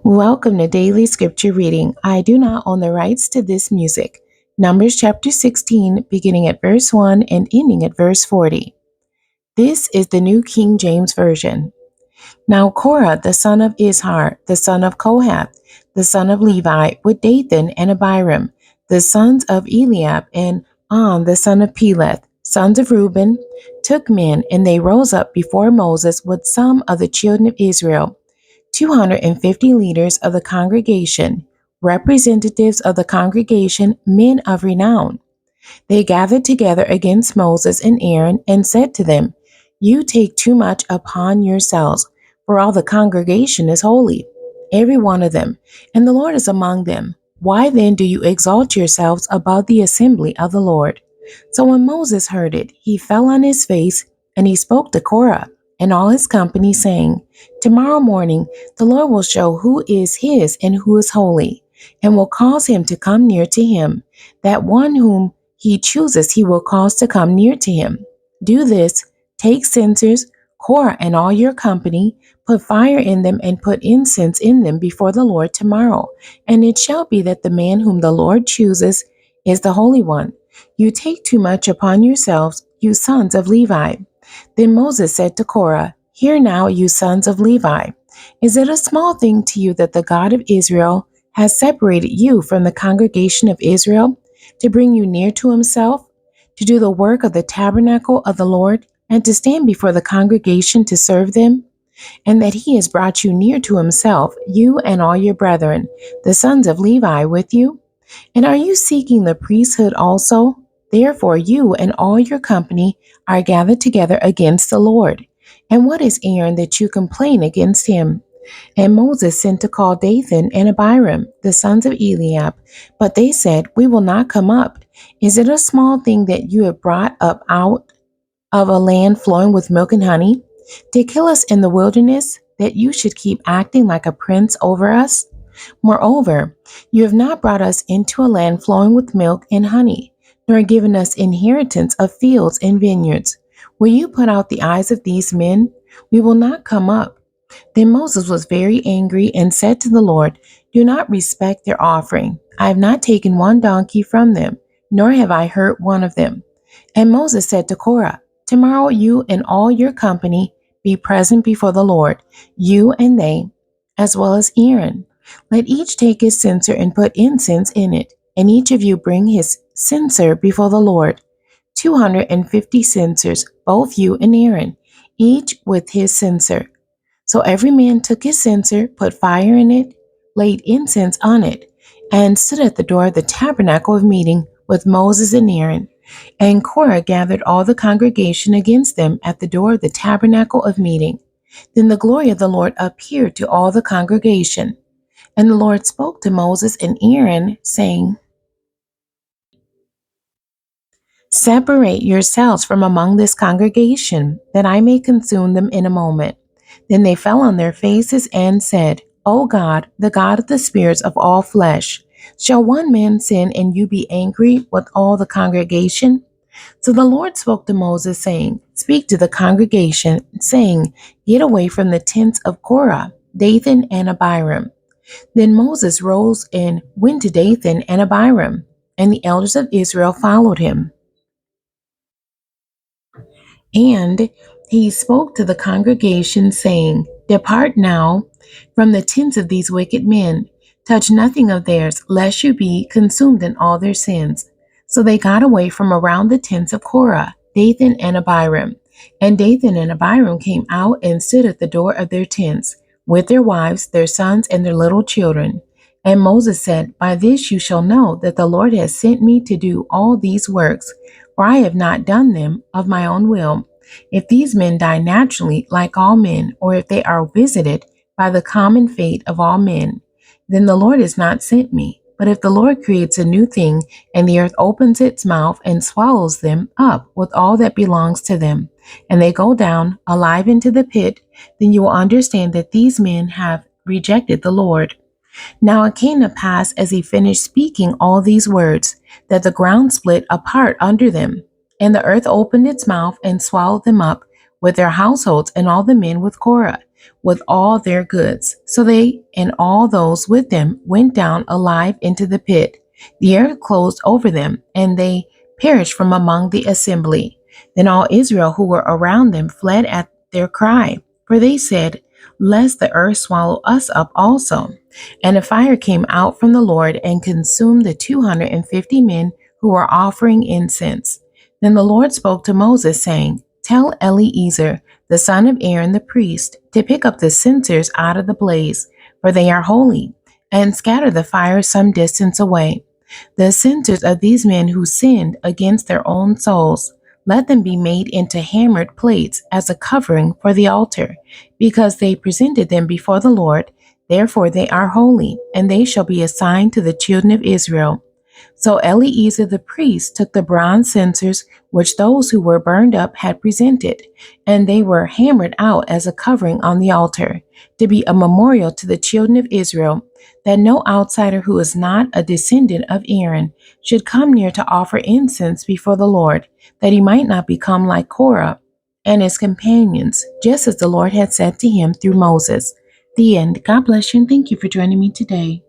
Welcome to Daily Scripture Reading. I do not own the rights to this music. Numbers chapter 16, beginning at verse 1 and ending at verse 40. This is the New King James Version. Now Korah, the son of Izhar, the son of Kohath, the son of Levi, with Dathan and Abiram, the sons of Eliab, and On, the son of Peleth, sons of Reuben, took men, and they rose up before Moses with some of the children of Israel, 250 leaders of the congregation, representatives of the congregation, men of renown. They gathered together against Moses and Aaron and said to them, "You take too much upon yourselves, for all the congregation is holy, every one of them, and the Lord is among them. Why then do you exalt yourselves above the assembly of the Lord?" So when Moses heard it, he fell on his face, and he spoke to Korah and all his company, saying, "Tomorrow morning the Lord will show who is his and who is holy, and will cause him to come near to him. That one whom he chooses, he will cause to come near to him. Do this, take censers, Korah and all your company, put fire in them and put incense in them before the Lord tomorrow. And it shall be that the man whom the Lord chooses is the Holy One. You take too much upon yourselves, you sons of Levi." Then Moses said to Korah, "Hear now, you sons of Levi. Is it a small thing to you that the God of Israel has separated you from the congregation of Israel, to bring you near to himself, to do the work of the tabernacle of the Lord, and to stand before the congregation to serve them? And that he has brought you near to himself, you and all your brethren, the sons of Levi, with you? And are you seeking the priesthood also? Therefore you and all your company are gathered together against the Lord. And what is Aaron that you complain against him?" And Moses sent to call Dathan and Abiram, the sons of Eliab. But they said, "We will not come up. Is it a small thing that you have brought up out of a land flowing with milk and honey, to kill us in the wilderness, that you should keep acting like a prince over us? Moreover, you have not brought us into a land flowing with milk and honey, nor given us inheritance of fields and vineyards. Will you put out the eyes of these men? We will not come up." Then Moses was very angry and said to the Lord, "Do not respect their offering. I have not taken one donkey from them, nor have I hurt one of them." And Moses said to Korah, "Tomorrow you and all your company be present before the Lord, you and they, as well as Aaron. Let each take his censer and put incense in it, and each of you bring his censer before the Lord, 250 censers, both you and Aaron, each with his censer." So every man took his censer, put fire in it, laid incense on it, and stood at the door of the tabernacle of meeting with Moses and Aaron. And Korah gathered all the congregation against them at the door of the tabernacle of meeting. Then the glory of the Lord appeared to all the congregation. And the Lord spoke to Moses and Aaron, saying, "Separate yourselves from among this congregation, that I may consume them in a moment." Then they fell on their faces and said, "O God, the God of the spirits of all flesh, shall one man sin and you be angry with all the congregation?" So the Lord spoke to Moses, saying, "Speak to the congregation, saying, Get away from the tents of Korah, Dathan, and Abiram." Then Moses rose and went to Dathan and Abiram, and the elders of Israel followed him. And he spoke to the congregation, saying, "Depart now from the tents of these wicked men. Touch nothing of theirs, lest you be consumed in all their sins." So they got away from around the tents of Korah, Dathan and Abiram. And Dathan and Abiram came out and stood at the door of their tents, with their wives, their sons, and their little children. And Moses said, "By this you shall know that the Lord has sent me to do all these works, for I have not done them of my own will. If these men die naturally like all men, or if they are visited by the common fate of all men, then the Lord has not sent me. But if the Lord creates a new thing, and the earth opens its mouth and swallows them up with all that belongs to them, and they go down alive into the pit, then you will understand that these men have rejected the Lord." Now it came to pass, as he finished speaking all these words, that the ground split apart under them, and the earth opened its mouth and swallowed them up with their households and all the men with Korah. with all their goods. So they and all those with them went down alive into the pit. The earth closed over them, and they perished from among the assembly. Then all Israel who were around them fled at their cry, for they said, "Lest the earth swallow us up also." And a fire came out from the Lord and consumed the 250 men who were offering incense. Then the Lord spoke to Moses, saying, "Tell Eleazar, the son of Aaron the priest, to pick up the censers out of the blaze, for they are holy, and scatter the fire some distance away. The censers of these men who sinned against their own souls, let them be made into hammered plates as a covering for the altar, because they presented them before the Lord. Therefore they are holy, and they shall be a sign to the children of Israel." So Eleazar the priest took the bronze censers which those who were burned up had presented, and they were hammered out as a covering on the altar, to be a memorial to the children of Israel, that no outsider who is not a descendant of Aaron should come near to offer incense before the Lord, that he might not become like Korah and his companions, just as the Lord had said to him through Moses. The end. God bless you, and thank you for joining me today.